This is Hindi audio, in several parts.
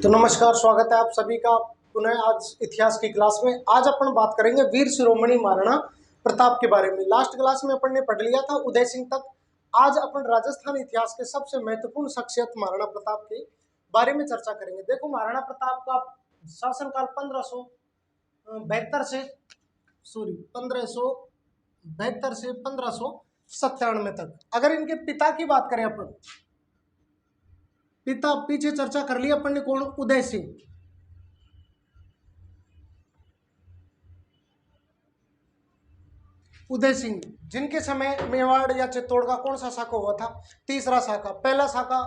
तो नमस्कार, स्वागत है आप सभी का पुनः आज इतिहास की क्लास में। आज अपन बात करेंगे वीर शिरोमणि महाराणा प्रताप के बारे में। लास्ट क्लास में अपन ने पढ़ लिया था उदय सिंह तक। आज अपन राजस्थान इतिहास के सबसे महत्वपूर्ण शख्सियत महाराणा प्रताप के बारे में चर्चा करेंगे। देखो, महाराणा प्रताप का शासनकाल 1572 से 1597 तक। अगर इनके पिता की बात करें अपन, पिता पीछे चर्चा कर लिया अपन ने, कौन? उदय सिंह। उदय सिंह जिनके समय मेवाड़ या चित्तौड़ का कौन सा शाखा हुआ था? तीसरा शाखा। पहला शाखा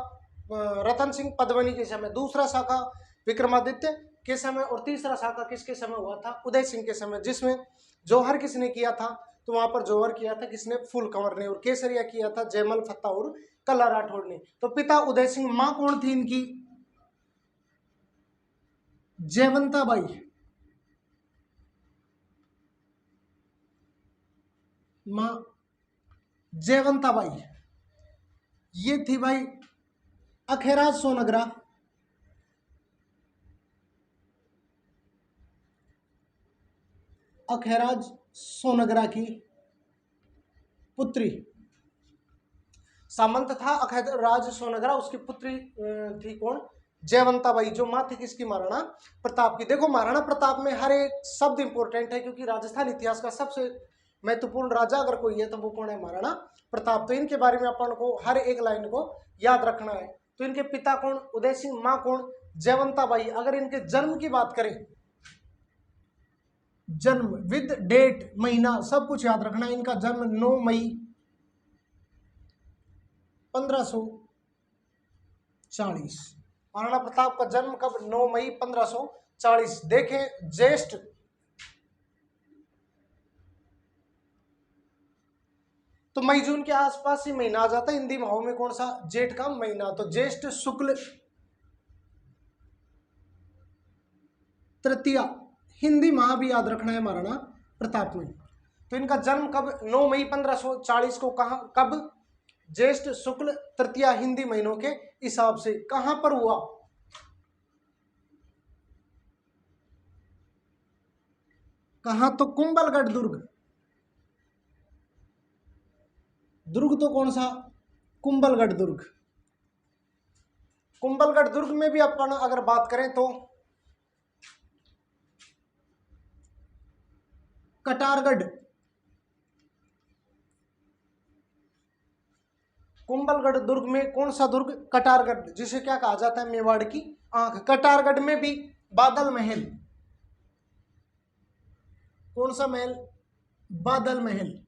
रतन सिंह पद्मनी के समय, दूसरा शाखा विक्रमादित्य के समय और तीसरा शाखा किसके समय हुआ था? उदय सिंह के समय। जिसमें जौहर किसने किया था? तो वहां पर जौहर किया था किसने? फूल कंवर ने। और केसरिया किया था जयमल फत्ता और कल्ला राठौड़ ने। तो पिता उदय सिंह। मां कौन थी इनकी? जयवंता बाई। मां जयवंता बाई। ये थी भाई अखेराज सोनग्रा। अखेराज सोनग्रा की पुत्री। सामंत था अखेराज सोनग्रा, उसकी पुत्री थी कौन? जयवंता बाई, जो मां थी किसकी? महाराणा प्रताप की। देखो, महाराणा प्रताप में हर एक शब्द इंपॉर्टेंट है, क्योंकि राजस्थान इतिहास का सबसे महत्वपूर्ण राजा अगर कोई है तो वो कौन है? महाराणा प्रताप। तो इनके बारे में अपन को हर एक लाइन को याद रखना है। तो इनके पिता कौन? उदय सिंह। मां कौन? जयवंता बाई। अगर इनके जन्म की बात करें, जन्म विद डेट, महीना, सब कुछ याद रखना है। इनका जन्म 9 मई 1540। महाराणा प्रताप का जन्म कब? 9 मई 1540। देखें, ज्येष्ठ तो मई जून के आसपास ही महीना आ जाता है। हिंदी माहों में कौन सा? जेठ का महीना। तो ज्येष्ठ शुक्ल तृतीया, हिंदी माह भी याद रखना है महाराणा प्रताप में। तो इनका जन्म कब? 9 मई 1540 को। कहां, कब? ज्येष्ठ शुक्ल तृतीया, हिंदी महीनों के हिसाब से। कहां पर हुआ? कहां? तो कुंभलगढ़ दुर्ग। दुर्ग तो कौन सा? कुंभलगढ़ दुर्ग। कुंभलगढ़ दुर्ग में भी अपन अगर बात करें तो कटारगढ़, कुंभलगढ़ दुर्ग में कौन सा दुर्ग? कटारगढ़, जिसे क्या कहा जाता है? मेवाड़ की आंख। कटारगढ़ में भी बादल महल। कौन सा महल? बादल महल।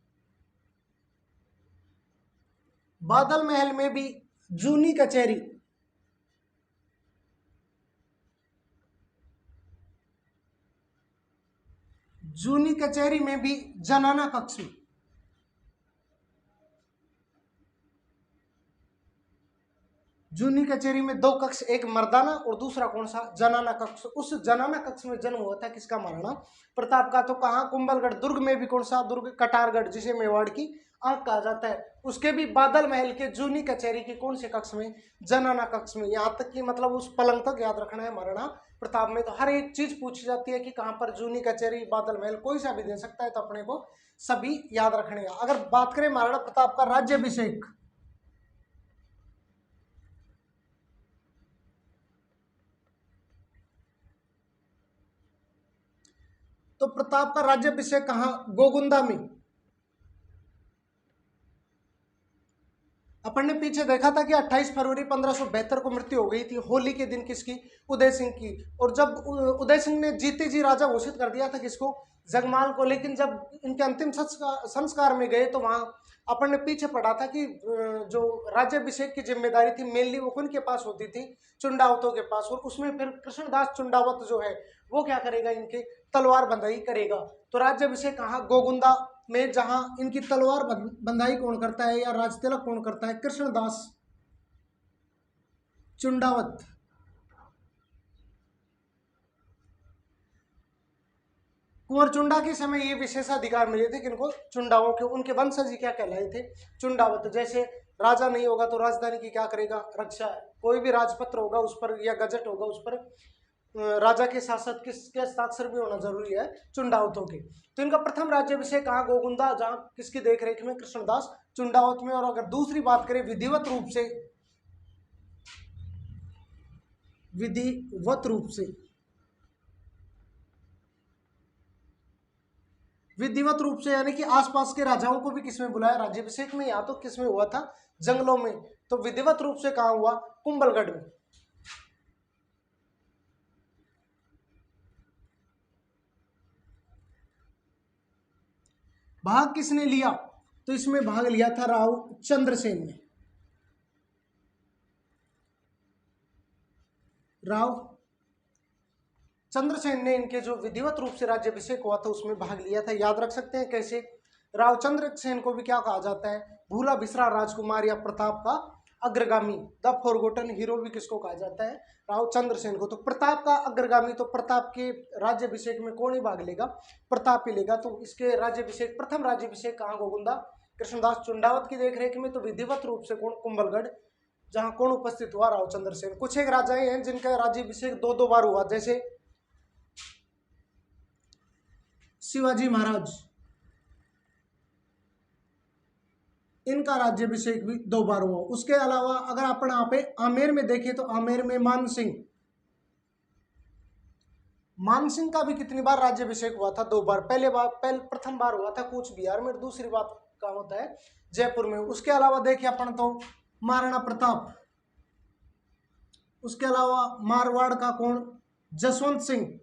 बादल महल में भी जूनी कचहरी। जूनी कचहरी में भी जनाना कक्ष। जूनी कचहरी में 2 कक्ष, एक मर्दाना और दूसरा कौन सा? जनाना कक्ष। उस जनाना कक्ष में जन्म हुआ था किसका? महाराणा प्रताप का। तो कहाँ? कुंभलगढ़ दुर्ग में भी कौन सा दुर्ग? कटारगढ़, जिसे मेवाड़ की आंख कहा जाता है। उसके भी बादल महल के जूनी कचहरी के कौन से कक्ष में? जनाना कक्ष में। यहाँ तक कि मतलब उस पलंग तक याद रखना है महाराणा प्रताप में। तो हर एक चीज पूछी जाती है कि कहाँ पर? जूनी कचहरी, बादल महल, कोई सा भी दे सकता है, तो अपने को सभी याद रखने हैं। अगर बात करें महाराणा प्रताप का राज्याभिषेक, तो प्रताप का राज्याभिषेक कहां? गोगुंदा में। अपन ने पीछे देखा था कि 28 फरवरी 1572 को मृत्यु हो गई थी, होली के दिन। किसकी? उदय सिंह की। और जब उदय सिंह ने जीते जी राजा घोषित कर दिया था किसको? जगमाल को। लेकिन जब इनके अंतिम संस्कार में गए तो वहां अपन ने पीछे पढ़ा था कि जो राज्याभिषेक की जिम्मेदारी थी मेनली वो उनके पास होती थी, चुंडावतों के पास। और उसमें फिर कृष्णदास चुंडावत जो है वो क्या करेगा? इनके तलवार बंधाई करेगा। तो राज्याभिषेक कहाँ? गोगुंदा में। जहां इनकी तलवार बंधाई कौन करता है या राज तिलक कौन करता है? कृष्णदास चुंडावत। कुंवर चुंडा के समय ये विशेषाधिकार मिले थे किनको? चुंडाओं के। उनके वंशज क्या कहलाए थे? चुंडावत। जैसे राजा नहीं होगा तो राजधानी की क्या करेगा, रक्षा। कोई भी राजपत्र होगा उस पर या गजट होगा उस पर राजा के साथ साथ किसके हस्ताक्षर भी होना जरूरी है, चुंडावतों के। तो इनका प्रथम राज्याभिषेक कहाँ, गोगुंदा, जहां किसकी देखरेख में, कृष्णदास चुंडावत में। और अगर दूसरी बात करें विधिवत रूप से, विधिवत रूप से, विधिवत रूप से यानी कि आसपास के राजाओं को भी किसमें बुलाया, राज्याभिषेक में, या तो किसमें हुआ था, जंगलों में। तो विधिवत रूप से कहाँ हुआ, कुंभलगढ़ में। भाग किसने लिया, तो इसमें भाग लिया था राव चंद्रसेन ने। राव चंद्रसेन ने इनके जो विधिवत रूप से राज्याभिषेक हुआ था उसमें भाग लिया था। याद रख सकते हैं कैसे, राव चंद्रसेन को भी क्या कहा जाता है, भूला बिसरा राजकुमार या प्रताप का अग्रगामी, द फॉरगॉटन हीरो भी किसको कहा जाता है, राव चंद्रसेन को। तो प्रताप का अग्रगामी, तो प्रताप के राज्याभिषेक में कौन ही भाग लेगा, प्रताप ही लेगा। तो इसके राज्याभिषेक, प्रथम राज्याभिषेक कहाँ, गोगुंदा, कृष्णदास चुंडावत की देखरेख में। तो विधिवत रूप से कौन, कुंभलगढ़, जहां कौन उपस्थित हुआ, राव चंद्रसेन। कुछ एक राजाएं हैं जिनका राज्याभिषेक दो दो बार हुआ, जैसे शिवाजी महाराज, इनका राज्याभिषेक भी दो बार हुआ। उसके अलावा अगर अपन यहाँ पे आमेर में देखें तो आमेर में मान सिंह, मान सिंह का भी कितनी बार राज्याभिषेक हुआ था, दो बार। प्रथम बार हुआ था कूच बिहार में, दूसरी बार का होता है जयपुर में। उसके अलावा देखिए अपन तो महाराणा प्रताप, उसके अलावा मारवाड़ का कौन, जसवंत सिंह,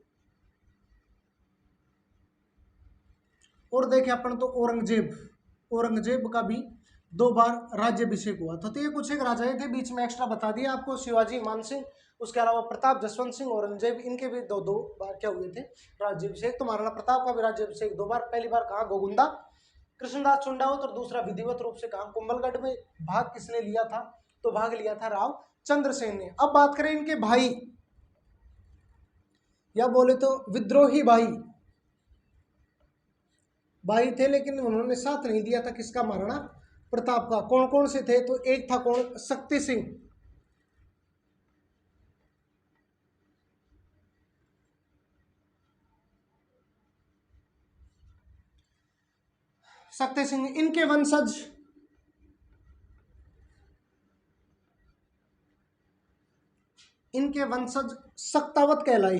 और देखिए अपन तो औरंगजेब, औरंगजेब का भी दो बार राज्याभिषेक हुआ था। तो ये कुछ एक राजाएं थे, बीच में एक्स्ट्रा बता दिया आपको, शिवाजी, मानसिंह, उसके अलावा प्रताप, जसवंत सिंह, औरंगजेब, इनके भी दो दो बार क्या हुए थे, राज्याभिषेक। तो महाराणा प्रताप का भी राज्याभिषेक दो बार, पहली बार कहाँ, गोगुंदा, कृष्णदास चुंडावत, और दूसरा विधिवत रूप से कहाँ, कुंभलगढ़ में। भाग किसने लिया था, तो भाग लिया था राव चंद्रसेन ने। अब बात करें इनके भाई, या बोले तो विद्रोही भाई, भाई थे लेकिन उन्होंने साथ नहीं दिया था किसका, महाराणा प्रताप का। कौन कौन से थे, तो एक था कौन, शक्ति सिंह, शक्ति सिंह। इनके वंशज, इनके वंशज सक्तावत कहलाए,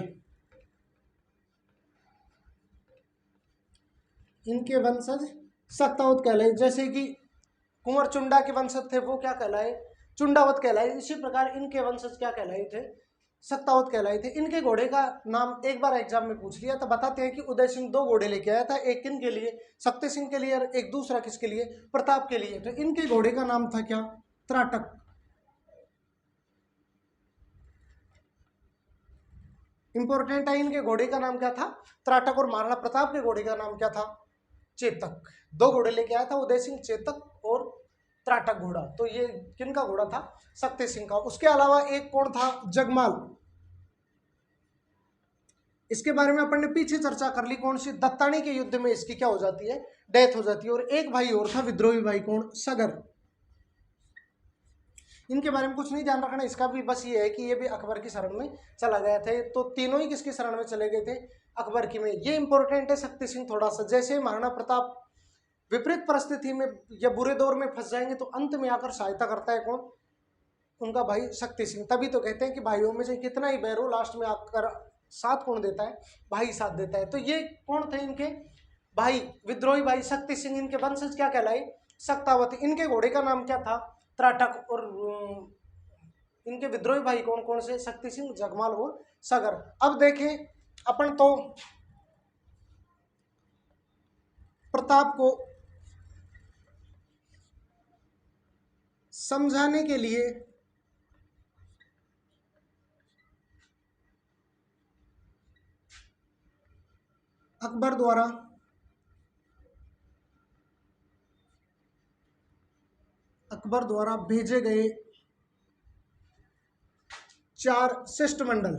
इनके वंशज सक्तावत कहलाए। जैसे कि कुंवर चुंडा के वंशज थे वो क्या कहलाए, चुंडावत कहलाए। इसी प्रकार इनके वंशज क्या कहलाए थे, सक्तावत कहलाए थे। इनके घोड़े का नाम एक बार एग्जाम में पूछ लिया, तो बताते हैं कि उदय सिंह दो घोड़े लेके आया था, एक किन के लिए, शक्ति सिंह के लिए, और एक दूसरा किसके लिए, प्रताप के लिए। तो इनके घोड़े का नाम था क्या, त्राटक। इंपॉर्टेंट है, इनके घोड़े का नाम क्या था, त्राटक। और महाराणा प्रताप के घोड़े का नाम क्या था, चेतक। दो घोड़े लेके आया था उदय सिंह, चेतक और त्राटक घोड़ा। तो ये किनका घोड़ा था, शक्ति सिंह का। उसके अलावा एक कौन था, जगमाल। इसके बारे में अपन ने पीछे चर्चा कर ली, कौन सी, दत्तानी के युद्ध में इसकी क्या हो जाती है, डेथ हो जाती है। और एक भाई और था विद्रोही भाई, कौन, सगर। इनके बारे में कुछ नहीं ध्यान रखना, इसका भी बस ये है कि ये भी अकबर की शरण में चला गया था। तो तीनों ही किसकी शरण में चले गए थे, अकबर की में। ये इंपॉर्टेंट है शक्ति सिंह थोड़ा सा। जैसे महाराणा प्रताप विपरीत परिस्थिति में या बुरे दौर में फंस जाएंगे तो अंत में आकर सहायता करता है कौन, उनका भाई शक्ति सिंह। तभी तो कहते हैं कि भाइयों में से कितना ही बैर हो, लास्ट में आकर साथ कौन देता है, भाई साथ देता है। तो ये कौन थे इनके भाई, विद्रोही भाई शक्ति सिंह। इनके वंशज क्या कहलाए, सक्तावती। इनके घोड़े का नाम क्या था, त्राटक। और इनके विद्रोही भाई कौन कौन से, शक्ति सिंह, जगमाल और सगर। अब देखें अपन तो प्रताप को समझाने के लिए अकबर द्वारा भेजे गए 4 शिष्टमंडल,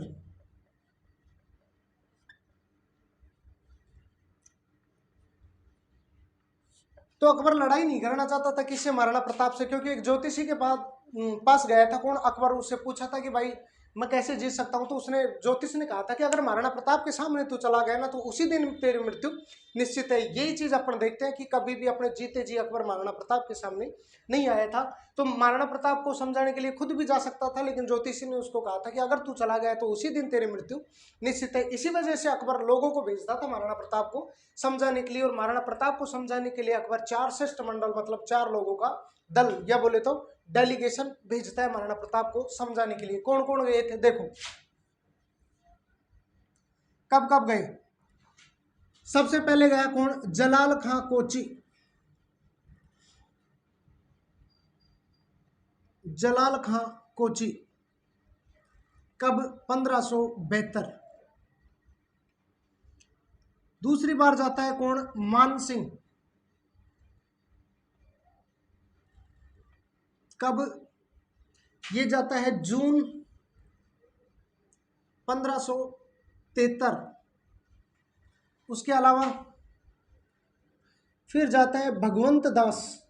तो अकबर लड़ाई नहीं करना चाहता था किससे, महाराणा प्रताप से, क्योंकि एक ज्योतिषी के पास गया था कौन, अकबर। उससे पूछा था कि भाई मैं कैसे जीत सकता हूं, तो उसने ज्योतिष ने कहा था कि अगर महाराणा प्रताप के सामने तू चला गया ना तो उसी दिन तेरी मृत्यु निश्चित है। यही चीज अपन देखते हैं कि कभी भी अपने जीते जी अकबर महाराणा प्रताप के सामने नहीं आया था। तो महाराणा प्रताप को समझाने के लिए खुद भी जा सकता था, लेकिन ज्योतिषी ने उसको कहा था कि अगर तू चला गया तो उसी दिन तेरी मृत्यु निश्चित है। इसी वजह से अकबर लोगों को भेजता था महाराणा प्रताप को समझाने के लिए, और महाराणा प्रताप को समझाने के लिए अकबर 4 शिष्टमंडल मतलब 4 लोगों का दल या बोले तो डेलीगेशन भेजता है महाराणा प्रताप को समझाने के लिए। कौन कौन गए थे देखो, कब कब गए। सबसे पहले गया कौन, जलाल खां कोची। जलाल खां कोची कब, 1572। दूसरी बार जाता है कौन, मान सिंह। कब, ये जाता है जून 1573। उसके अलावा फिर जाता है भगवंत दास।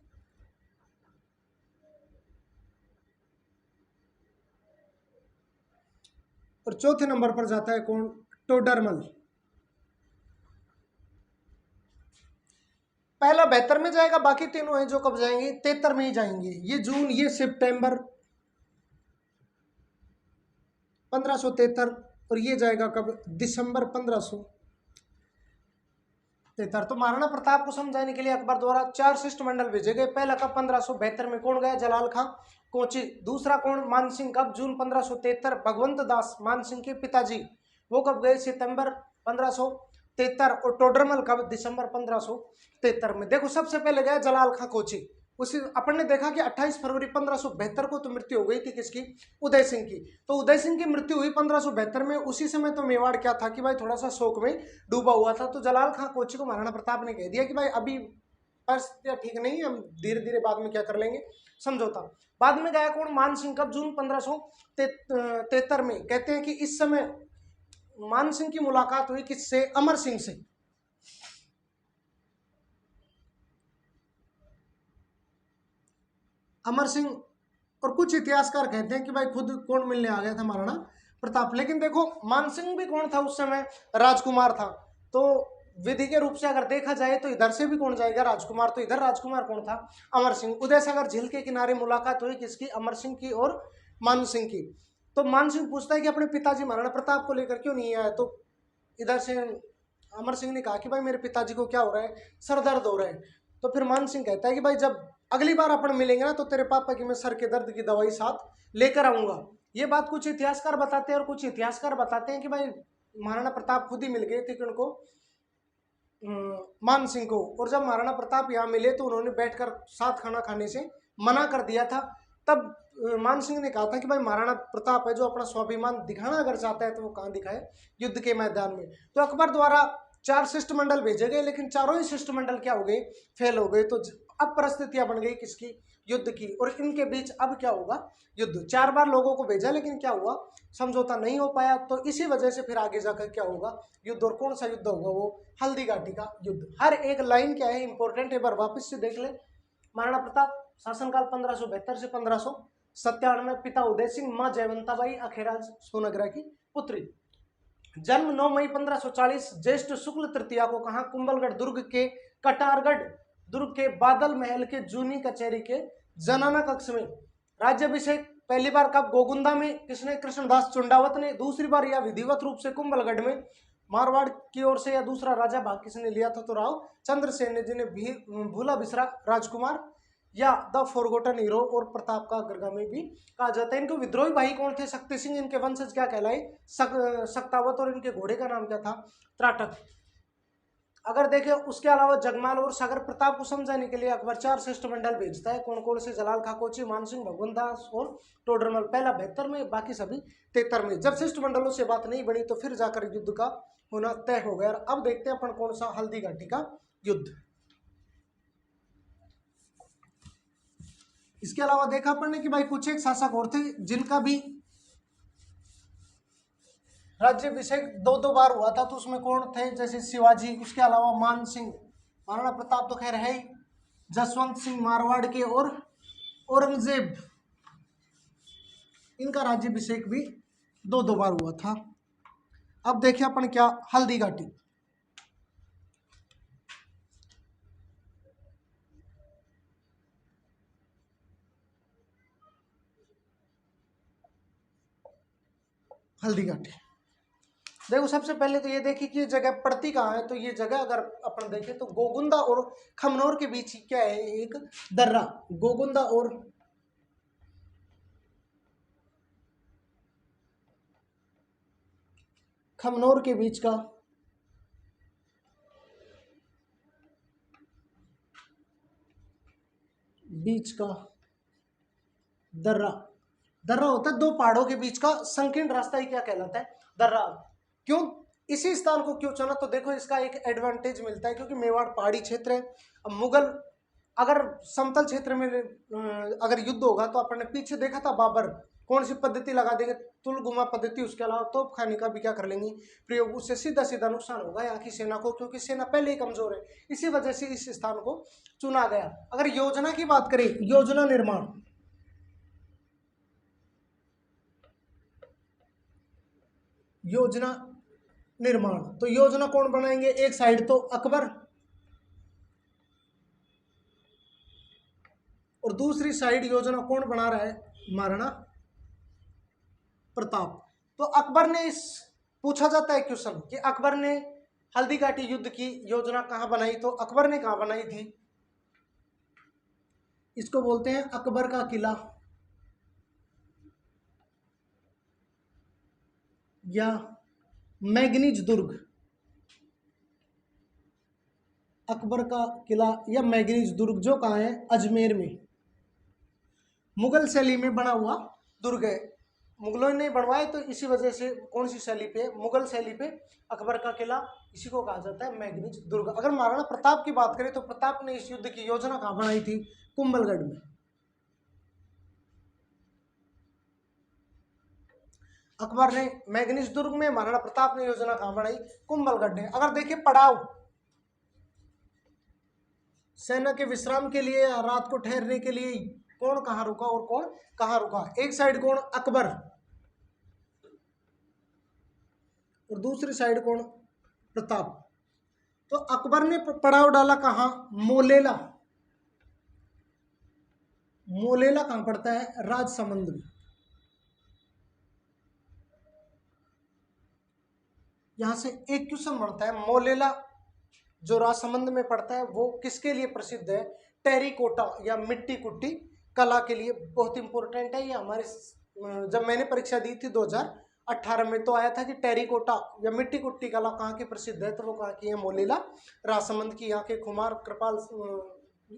और चौथे नंबर पर जाता है कौन, टोडरमल। पहला 72 में जाएगा, बाकी तीनों हैं जो कब जाएंगे, 73 में ही जाएंगे। ये जून, ये सितंबर 1573, और ये जाएगा कब, दिसंबर 1573। तो महाराणा प्रताप को समझाने के लिए अकबर द्वारा 4 शिष्टमंडल भेजे गए। पहला कब, 1572 में कौन गया, जलाल खां कोची। दूसरा कौन, मान सिंह, कब, जून 1573। भगवंत दास मान सिंह के पिताजी, वो कब गए, सितंबर 1573। और टोडरमल कब, दिसंबर 1573 में। देखो सबसे पहले गया जलाल खां कोची। उसी अपन ने देखा कि 28 फरवरी 1572 को तो मृत्यु हो गई थी किसकी, उदय सिंह की। तो उदय सिंह की मृत्यु हुई 1572 में। उसी समय तो मेवाड़ क्या था कि भाई थोड़ा सा शोक में डूबा हुआ था। तो जलाल खां कोची को महाराणा प्रताप ने कह दिया कि भाई अभी परिस्थितियां ठीक नहीं है, हम धीरे धीरे बाद में क्या कर लेंगे, समझौता। बाद में गया कौन, मान सिंह, कब, जून 1573 में। कहते हैं कि इस समय मान सिंह की मुलाकात हुई किससे, अमर सिंह से। अमर सिंह, और कुछ इतिहासकार कहते हैं कि भाई खुद कौन मिलने आ गया था, महाराणा प्रताप। लेकिन देखो मान सिंह भी कौन था उस समय, राजकुमार था। तो विधि के रूप से अगर देखा जाए तो इधर से भी कौन जाएगा, राजकुमार। तो इधर राजकुमार कौन था, अमर सिंह। उदय सागर झील के किनारे मुलाकात हुई किसकी, अमर सिंह की और मान सिंह की। तो मान सिंह पूछता है कि अपने पिताजी महाराणा प्रताप को लेकर क्यों नहीं आया। तो इधर से अमर सिंह ने कहा कि भाई मेरे पिताजी को क्या हो रहा है, सर दर्द हो रहा है। तो फिर मान सिंह कहता है कि भाई जब अगली बार अपन मिलेंगे ना तो तेरे पापा की मैं सर के दर्द की दवाई साथ लेकर आऊंगा। ये बात कुछ इतिहासकार बताते हैं, और कुछ इतिहासकार बताते हैं कि भाई महाराणा प्रताप खुद ही मिल गए थे उनको, मान सिंह को। और जब महाराणा प्रताप यहाँ मिले तो उन्होंने बैठकर साथ खाना खाने से मना कर दिया था। तब मान सिंह ने कहा था कि भाई महाराणा प्रताप है जो अपना स्वाभिमान दिखाना अगर चाहता है तो वो कहाँ दिखाए, युद्ध के मैदान में। तो अकबर द्वारा 4 शिष्टमंडल भेजे गए, लेकिन चारों ही शिष्टमंडल क्या हो गए, फेल हो गए। तो अब परिस्थितियां बन गई किसकी, युद्ध की। और इनके बीच अब क्या होगा, युद्ध। 4 बार लोगों को भेजा लेकिन क्या हुआ, समझौता नहीं हो पाया। तो इसी वजह से फिर आगे जाकर क्या होगा, युद्ध। और कौन सा युद्ध होगा, वो हल्दी घाटी का युद्ध। हर एक लाइन क्या है, इंपॉर्टेंट है, एक बार वापिस से देख ले। महाराणा प्रताप शासनकाल 1572 से 1597। पिता उदय सिंह, मां जयवंताबाई अखेराज सोनग्रा की पुत्री। जन्म 9 मई 1540 ज्येष्ठ शुक्ल तृतीया को कहा, कुंभलगढ़ दुर्ग के कटारगढ़ दुर्ग के बादल महल के जूनी कचहरी के जनाना कक्ष में। राज्याभिषेक पहली बार कब, गोगुंदा में, किसने, कृष्णदास चुंडावत ने। दूसरी बार या विधिवत रूप से कुंभलगढ़ में मारवाड़ की ओर से, या दूसरा राजा भाग किसने लिया था, तो राव चंद्रसेन ने, जिन्हें भूला बिसरा राजकुमार या द फॉरगॉटन हीरो और प्रताप का अग्रगामी भी कहा जाता है। इनके विद्रोही भाई कौन थे, शक्ति सिंह। इनके वंशज क्या कहलाए, सक्तावत। और इनके घोड़े का नाम क्या था, त्राटक। अगर देखें उसके अलावा जगमाल और सागर प्रताप को समझाने के लिए अकबर 4 शिष्टमंडल भेजता है। कौन कौन से, जलाल खां कोची, मान सिंह, भगवंत दास और टोडरमल। पहला 72 में, बाकी सभी 73 में। जब शिष्टमंडलों से बात नहीं बनी तो फिर जाकर युद्ध का होना तय हो गया। अब देखते हैं अपन कौन सा, हल्दी घाटी का युद्ध। इसके अलावा देखा अपन ने कि भाई कुछ एक शासक और थे जिनका भी राज्याभिषेक 2-2 बार हुआ था। तो उसमें कौन थे, जैसे शिवाजी, उसके अलावा मान सिंह, महाराणा प्रताप तो खैर है ही, जसवंत सिंह मारवाड़ के और औरंगजेब, इनका राज्याभिषेक भी 2 बार हुआ था। अब देखिए अपन क्या हल्दी घाटी। हल्दी घाटी देखो, सबसे पहले तो ये देखिए कि ये जगह पड़ती कहाँ है। तो ये जगह अगर अपन देखें तो गोगुंदा और खमनोर के बीच क्या है, एक दर्रा। गोगुंदा और खमनोर के बीच का दर्रा। दर्रा होता है 2 पहाड़ों के बीच का संकीर्ण रास्ता ही क्या कहलाता है, दर्रा। क्यों इसी स्थान को क्यों चुना, तो देखो इसका एक एडवांटेज मिलता है, क्योंकि मेवाड़ पहाड़ी क्षेत्र है। अब मुगल अगर समतल क्षेत्र में अगर युद्ध होगा तो अपन ने पीछे देखा था बाबर कौन सी पद्धति लगा देंगे, तुलगुमा पद्धति, उसके अलावा तोप खाने का भी क्या कर लेंगे प्रयोग, उससे सीधा सीधा नुकसान होगा यहाँ की सेना को, क्योंकि सेना पहले ही कमजोर है। इसी वजह से इस स्थान को चुना गया। अगर योजना की बात करें, योजना निर्माण, योजना निर्माण, तो योजना कौन बनाएंगे, एक साइड तो अकबर और दूसरी साइड योजना कौन बना रहा है, महाराणा प्रताप। तो अकबर ने इस पूछा जाता है क्वेश्चन कि अकबर ने हल्दी घाटी युद्ध की योजना कहां बनाई, तो अकबर ने कहां बनाई थी, इसको बोलते हैं अकबर का किला या मैगनीज दुर्ग। अकबर का किला या मैगनीज दुर्ग जो कहाँ है, अजमेर में, मुगल शैली में बना हुआ दुर्ग है। मुगलों ने बनवाए तो इसी वजह से कौन सी शैली पे, मुगल शैली पे अकबर का किला, इसी को कहा जाता है मैगनीज दुर्ग। अगर महाराणा प्रताप की बात करें तो प्रताप ने इस युद्ध की योजना कहाँ बनाई थी, कुंभलगढ़ में। अकबर ने मैगनीज दुर्ग में, महाराणा प्रताप ने योजना कहाँ बनाई, कुंभलगढ़ ने। अगर देखिए पड़ाव, सेना के विश्राम के लिए, रात को ठहरने के लिए कौन कहाँ रुका और कौन कहाँ रुका, एक साइड कौन, अकबर, और दूसरी साइड कौन, प्रताप। तो अकबर ने पड़ाव डाला कहाँ, मोलेला। मोलेला कहाँ पड़ता है, राजसमंद में। यहां से एक क्वेश्चन बनता है, मोलेला जो राजसमंद में पड़ता है वो किसके लिए प्रसिद्ध है, टेरिकोटा या मिट्टी कुट्टी कला के लिए बहुत इंपॉर्टेंट है। ये हमारे जब मैंने परीक्षा दी थी 2018 में तो आया था कि टेरिकोटा या मिट्टी कुट्टी कला कहाँ की प्रसिद्ध है, तो वो कहाँ की है, मोलेला राजसमंद की। यहाँ के खुमार कृपाल,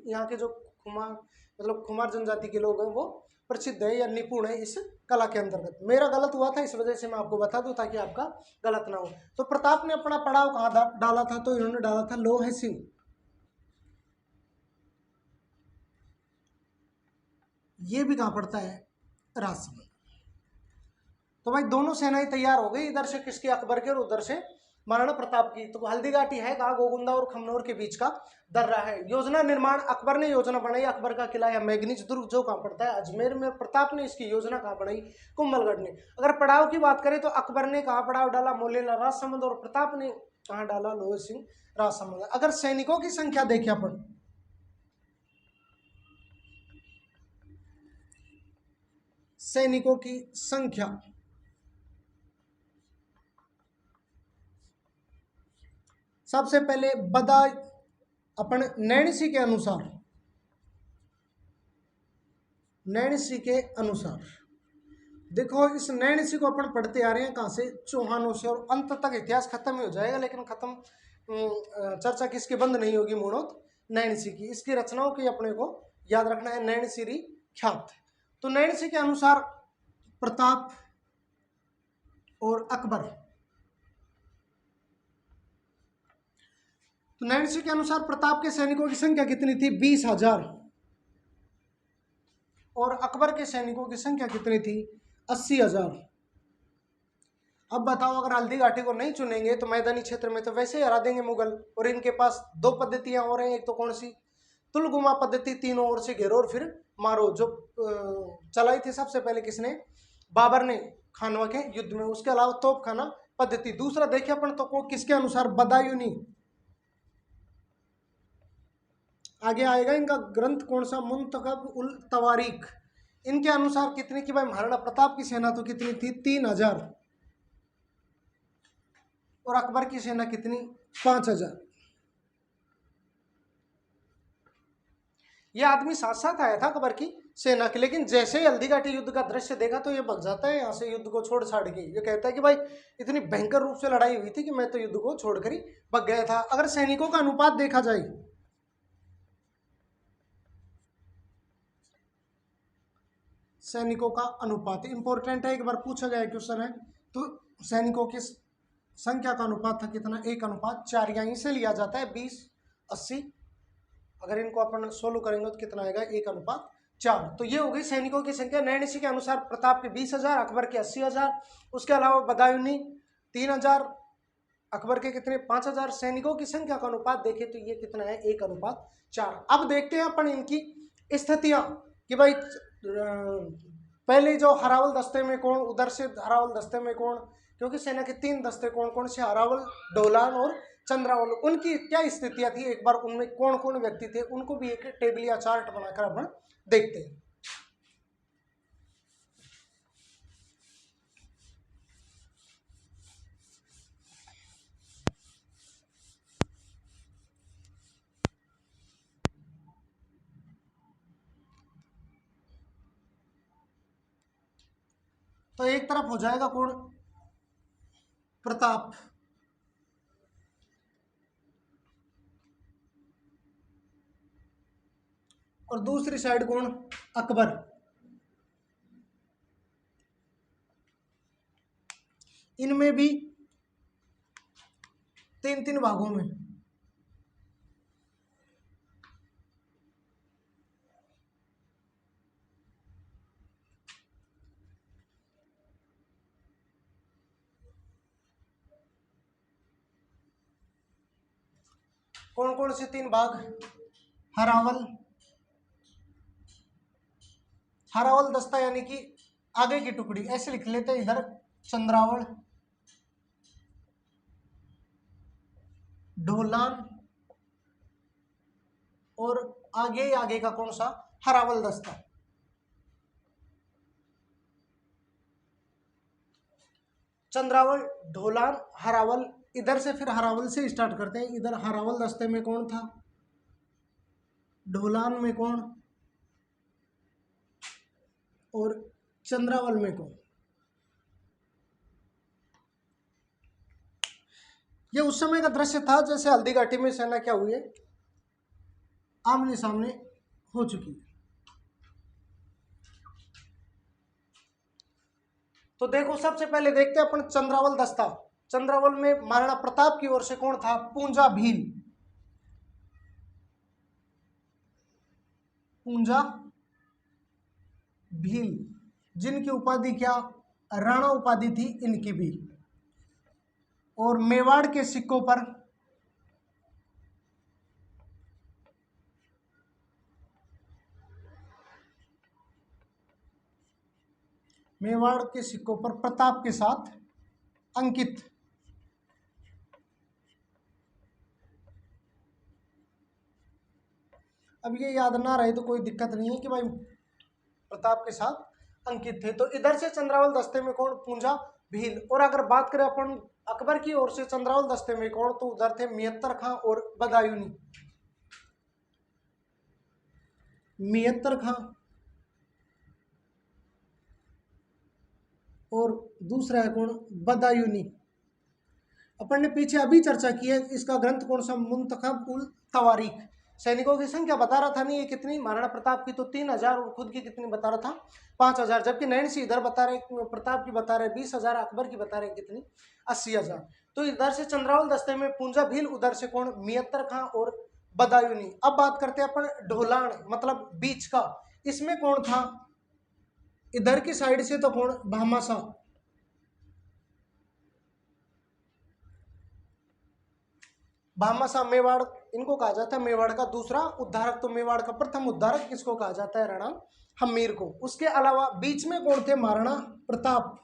यहाँ के जो खुमार मतलब खुमार जनजाति के लोग हैं वो प्रसिद्ध है या निपुण है इस कला के अंतर्गत। मेरा गलत हुआ था, इस वजह से मैं आपको बता दूं ताकि आपका गलत ना हो। तो प्रताप ने अपना पड़ाव कहाँ डाला था, तो इन्होंने डाला था लोहे सिंह। ये भी कहाँ पड़ता है, राजसमंद। तो भाई दोनों सेनाएं तैयार हो गई, इधर से किसकी, अकबर के, और उधर से महाराणा प्रताप की। तो हल्दी घाटी है कहाँ, गोगुंदा और खमनोर के बीच का दर्रा है। योजना निर्माण, अकबर ने योजना बनाई अकबर का किला या मैगनीज दुर्ग जो कहाँ पड़ता है, अजमेर में। प्रताप ने इसकी योजना कहाँ बनाई, कुंभलगढ़ ने। अगर पड़ाव की बात करें तो अकबर ने कहाँ पड़ाव डाला, मोलेला राजसमंद, और प्रताप ने कहाँ डाला, लोहे सिंह राजसमंद। अगर सैनिकों की संख्या देखें अपन, सैनिकों की संख्या, सबसे पहले बदा अपन नैणसी के अनुसार, नैणसी के अनुसार देखो, इस नैणसी को अपन पढ़ते आ रहे हैं कहाँ से, चौहानों से, और अंत तक इतिहास खत्म ही हो जाएगा, लेकिन खत्म चर्चा किसकी बंद नहीं होगी, मोड़ोत नैणसी की। इसकी रचनाओं की अपने को याद रखना है, नैणसीरी ख्यात। तो नैणसी के अनुसार प्रताप और अकबर, तो नैणसी के अनुसार प्रताप के सैनिकों की संख्या कितनी थी, 20,000, और अकबर के सैनिकों की संख्या कितनी थी, 80,000। अब बताओ, अगर हल्दी घाटी को नहीं चुनेंगे तो मैदानी क्षेत्र में तो वैसे ही हरा देंगे मुगल, और इनके पास 2 पद्धतियां और हैं, एक तो कौन सी, तुलगुमा पद्धति, तीनों ओर से घेरो और फिर मारो, जो चलाई थी सबसे पहले किसने, बाबर ने खानवा के युद्ध में। उसके अलावा तोपखाना पद्धति। दूसरा देखिए अपन तो को किसके अनुसार, बदायूनी। आगे आएगा इनका ग्रंथ कौन सा, मुंतखब उल तवारीख। इनके अनुसार कितनी की भाई, महाराणा प्रताप की सेना तो कितनी थी, 3000, और अकबर की सेना कितनी, 5000। ये आदमी साथ साथ आया था अकबर की सेना के, लेकिन जैसे ही हल्दीघाटी युद्ध का दृश्य देखा तो ये भग जाता है यहाँ से, युद्ध को छोड़ छाड़ के। ये कहता है कि भाई इतनी भयंकर रूप से लड़ाई हुई थी कि मैं तो युद्ध को छोड़कर ही भग गया था। अगर सैनिकों का अनुपात देखा जाए, सैनिकों का अनुपात इंपॉर्टेंट है, एक बार पूछा गया क्वेश्चन है। तो सैनिकों की संख्या का अनुपात था कितना, 1:4। यहीं से लिया जाता है 20:80। अगर इनको अपन सोल्व करेंगे तो कितना आएगा, 1:4। तो ये हो गई सैनिकों की संख्या। नैणसी के अनुसार प्रताप के 20,000, अकबर के 80,000। उसके अलावा बदायूनी 3,000, अकबर के कितने, 5,000। सैनिकों की संख्या का अनुपात देखें तो ये कितना है, 1:4। अब देखते हैं अपन इनकी स्थितियां कि भाई पहले जो हरावल दस्ते में कौन, उधर से हरावल दस्ते में कौन, क्योंकि सेना के 3 दस्ते कौन कौन से, हरावल, ढोलान और चंद्रावल, उनकी क्या स्थितियां थी, एक बार उनमें कौन कौन व्यक्ति थे, उनको भी एक टेबल या चार्ट बनाकर अपन देखते हैं। तो एक तरफ हो जाएगा कौन, प्रताप, और दूसरी साइड कौन, अकबर। इनमें भी 3-3 भागों में। कौन कौन से 3 भाग, हरावल, हरावल दस्ता यानी कि आगे की टुकड़ी, ऐसे लिख लेते हैं इधर, चंद्रावल, ढोलान, और आगे आगे का कौन सा, हरावल दस्ता। चंद्रावल, ढोलान, हरावल। इधर से फिर हरावल से स्टार्ट करते हैं। इधर हरावल दस्ते में कौन था, ढोलान में कौन, और चंद्रावल में कौन। ये उस समय का दृश्य था जैसे हल्दीघाटी में सेना क्या हुई है, आमने सामने हो चुकी है। तो देखो सबसे पहले देखते हैं अपन चंद्रावल दस्ता। चंद्रावल में महाराणा प्रताप की ओर से कौन था, पूंजा भील, पूंजा भील, जिनकी उपाधि क्या, राणा उपाधि थी इनकी भी। और मेवाड़ के सिक्कों पर, मेवाड़ के सिक्कों पर प्रताप के साथ अंकित। अब ये याद ना रहे तो कोई दिक्कत नहीं है कि भाई प्रताप के साथ अंकित थे। तो इधर से चंद्रावल दस्ते में कौन, पूंजा भील। और अगर बात करें अपन अकबर की ओर से चंद्रावल दस्ते में कौन, तो उधर थे मियत्तर खां और बदायूनी। मियत्तर खां और दूसरा है कौन, बदायूनी। अपन ने पीछे अभी चर्चा की है, इसका ग्रंथ कौन सा, मुंतखब उल तवारीख। सैनिकों की संख्या बता रहा था नहीं, ये कितनी, महाराणा प्रताप की तो 3,000 और खुद की कितनी बता रहा था, 5,000। जबकि नैणसी इधर बता रहे, प्रताप की बता रहे 20,000, अकबर की बता रहे कितनी, 80,000। तो इधर से चंद्रावल दस्ते में पूंजा भील, उधर से कौन, मियत्तर खां और बदायूनी। अब बात करते हैं अपन ढोलान, मतलब बीच का। इसमें कौन था, इधर की साइड से तो कौन, भामाशाह, भामाशाह मेवाड़ इनको कहा जाता है मेवाड़ का दूसरा उद्धारक। तो मेवाड़ का प्रथम उद्धारक किसको कहा जाता है? राणा हम्मीर को। उसके अलावा बीच में कौन थे? महाराणा प्रताप।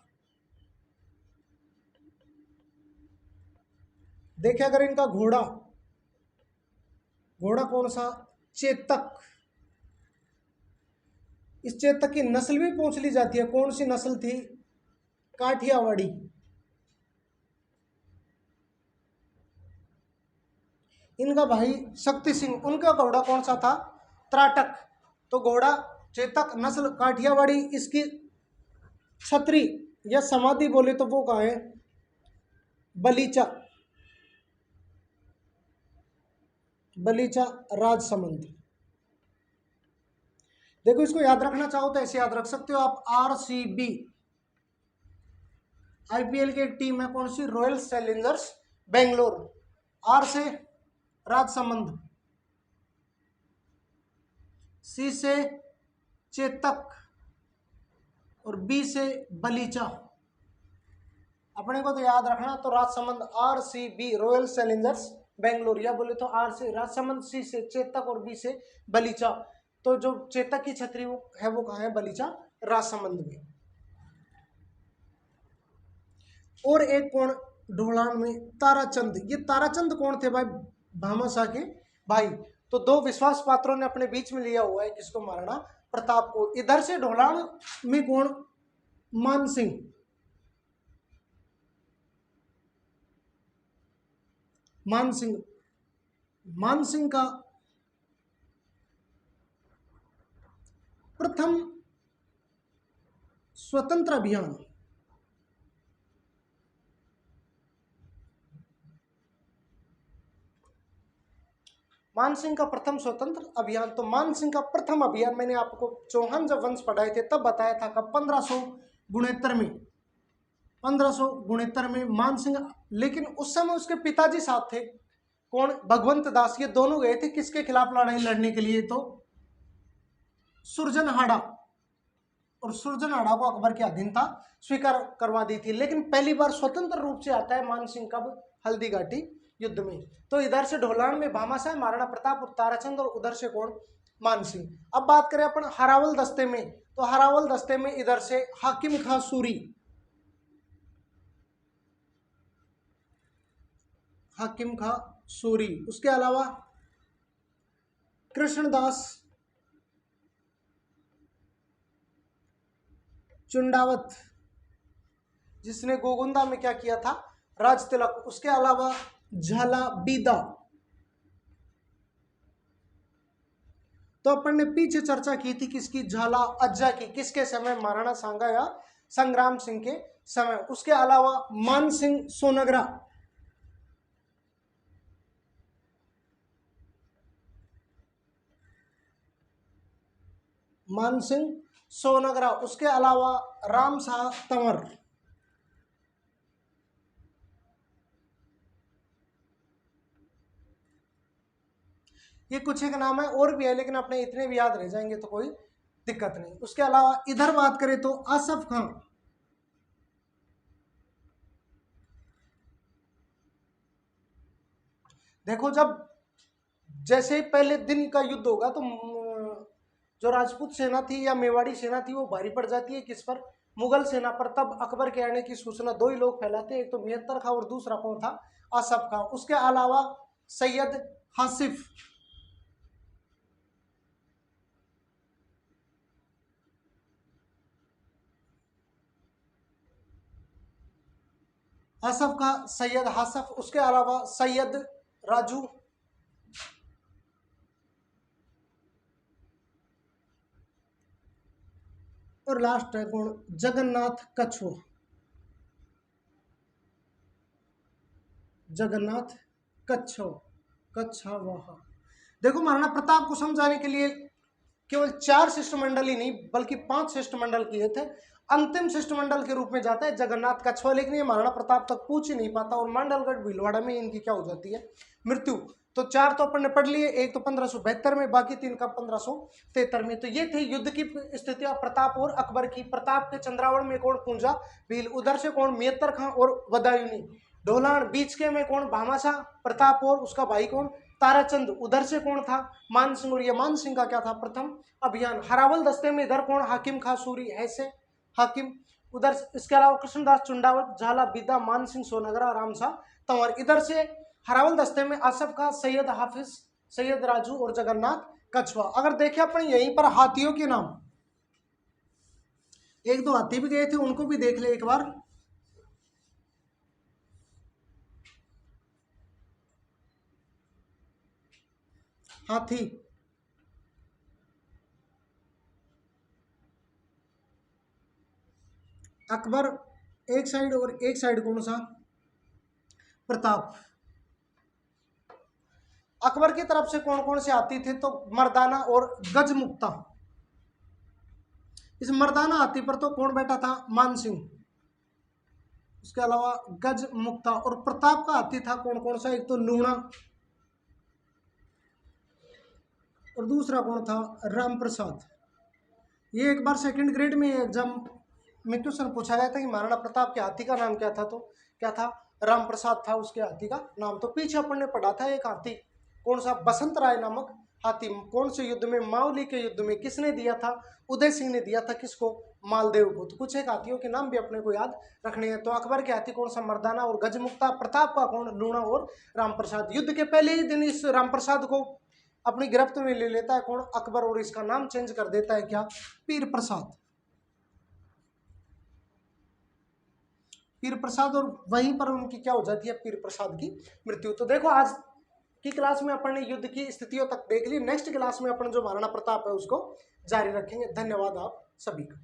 देखिए अगर इनका घोड़ा कौन सा? चेतक। इस चेतक की नस्ल भी पूछ ली जाती है, कौन सी नस्ल थी? काठियावाड़ी। इनका भाई शक्ति सिंह, उनका घोड़ा कौन सा था? त्राटक। तो घोड़ा चेतक, नस्ल काठियावाड़ी। इसकी छतरी या समाधि बोले तो वो कहाँ है? बलीचा। राजसमंद। देखो इसको याद रखना चाहो तो ऐसे याद रख सकते हो आप। RCB IPL की एक टीम है, कौन सी? Royal Challengers Bangalore. R से राजसमंद, C से चेतक और B से बलीचा। अपने को तो याद रखना, तो Rajsamand RCB royal Challengers Bangalore, या बोले तो R से राजसमंद, C से चेतक और B से बलीचा। तो जो चेतक की छतरी है वो कहाँ है? बलीचा राजसमंद में। और एक कौन ढोलान में? ताराचंद। ये ताराचंद कौन थे भाई? भामाशाह के भाई। तो दो विश्वास पात्रों ने अपने बीच में लिया हुआ है किसको? महाराणा प्रताप को। इधर से ढोलान में कौन? मानसिंह। मानसिंह का प्रथम स्वतंत्र अभियान। मानसिंह का प्रथम स्वतंत्र अभियान। तो मानसिंह का प्रथम अभियान मैंने आपको चौहान जब वंश पढ़ाए थे तब बताया था कब? 1569 में। 1569 में मानसिंह, लेकिन उस समय उसके पिताजी साथ थे, कौन? भगवंत दास। ये दोनों गए थे किसके खिलाफ लड़ाई लड़ने के लिए? तो सुरजनहाड़ा। और सुरजनहाड़ा को अकबर के अधीनता स्वीकार करवा दी थी। लेकिन पहली बार स्वतंत्र रूप से आता है मानसिंह कब? हल्दी घाटी युद्ध में। तो इधर से ढोलान में भामाशाह, महाराणा प्रताप और ताराचंद, और उधर से कौन? मानसिंह। अब बात करें अपन हरावल दस्ते में, तो हरावल दस्ते में इधर से हाकिम खां सूरी। उसके अलावा कृष्णदास चुंडावत, जिसने गोगुंदा में क्या किया था? राज तिलक। उसके अलावा झाला बीदा। तो अपन ने पीछे चर्चा की थी किसकी? झाला अज्जा की। किसके समय? महाराणा सांगा या संग्राम सिंह के समय। उसके अलावा मानसिंह सोनगरा। उसके अलावा रामशाह तंवर। ये कुछ एक नाम है, और भी है लेकिन अपने इतने भी याद रह जाएंगे तो कोई दिक्कत नहीं। उसके अलावा इधर बात करें तो आसफ खां। देखो जब जैसे पहले दिन का युद्ध होगा तो जो राजपूत सेना थी या मेवाड़ी सेना थी वो भारी पड़ जाती है किस पर? मुगल सेना पर। तब अकबर के आने की सूचना दो ही लोग फैलाते, एक तो मियत्तर खां और दूसरा कौन था? आसफ खां। उसके अलावा सैयद हासिफ। आसफ का सैयद हासफ। उसके अलावा सैयद राजू। और लास्ट है कौन? जगन्नाथ कच्छुआ। जगन्नाथ कच्छावाहा। देखो महाराणा प्रताप को समझाने के लिए केवल 4 शिष्टमंडल ही नहीं बल्कि 5 शिष्टमंडल किए थे। अंतिम शिष्टमंडल के रूप में जाता है जगन्नाथ कछुआ, लेकिन ये महाराणा प्रताप तक पहुंच ही नहीं पाता और मंडलगढ़ भीलवाड़ा में इनकी क्या हो जाती है, मृत्यु। तो 4 तो अपन ने पढ़ लिए, एक तो 1572 में, बाकी 3 का 1573 में। तो ये थी युद्ध की स्थितियां प्रताप और अकबर की। प्रताप के चंद्रावण में कौन, पूंजा भील, उधर से कौन, मेहतर खां और बदायूनी। ढोलान बीच के में कौन, भामाशाह, प्रताप और उसका भाई कौन, ताराचंद। उधर से कौन था, मान सिंह, और ये मान सिंह का क्या था, प्रथम अभियान। हरावल दस्ते में इधर कौन, हाकिम खां सूरी, ऐसे हाकिम। उधर इसके अलावा कृष्णदास चुंडावत, झाला बीदा, मान सिंह सोनगरा, रामशाह तंवर। इधर से हरावल दस्ते में आसफ खां, सैयद हाफिज, सैयद राजू और जगन्नाथ कछुआ। अगर देखें अपन यहीं पर हाथियों के नाम, एक दो हाथी भी गए थे, उनको भी देख ले एक बार। हाथी अकबर एक साइड और एक साइड कौन सा, प्रताप। अकबर की तरफ से कौन कौन से हाथी थे, तो मर्दाना और गजमुक्ता। इस मर्दाना हाथी पर तो कौन बैठा था, मान सिंह। उसके अलावा गजमुक्ता। और प्रताप का हाथी था कौन कौन सा, एक तो लूणा और दूसरा कौन था, राम प्रसाद। ये एक बार सेकंड ग्रेड में एग्जाम में क्वेश्चन पूछा गया था कि महाराणा प्रताप के हाथी का नाम क्या था, तो क्या था, राम प्रसाद था उसके हाथी का नाम। तो पीछे अपन ने पढ़ा था एक हाथी कौन सा, बसंत राय नामक हाथी। कौन से युद्ध में, मावली के युद्ध में। किसने दिया था, उदय सिंह ने दिया था, किसको, मालदेव को। तो कुछ एक हाथियों के नाम भी अपने को याद रखने हैं। तो अकबर के हाथी कौन सा, मर्दाना और गजमुक्ता। प्रताप का कौन, लूणा और राम प्रसाद। युद्ध के पहले ही दिन इस राम प्रसाद को अपनी गिरफ्त में ले लेता है कौन, अकबर, और इसका नाम चेंज कर देता है क्या, पीर प्रसाद। पीर प्रसाद, और वहीं पर उनकी क्या हो जाती है, पीर प्रसाद की मृत्यु। तो देखो आज की क्लास में अपन ने युद्ध की स्थितियों तक देख ली। नेक्स्ट क्लास में अपन जो महाराणा प्रताप है उसको जारी रखेंगे। धन्यवाद आप सभी का।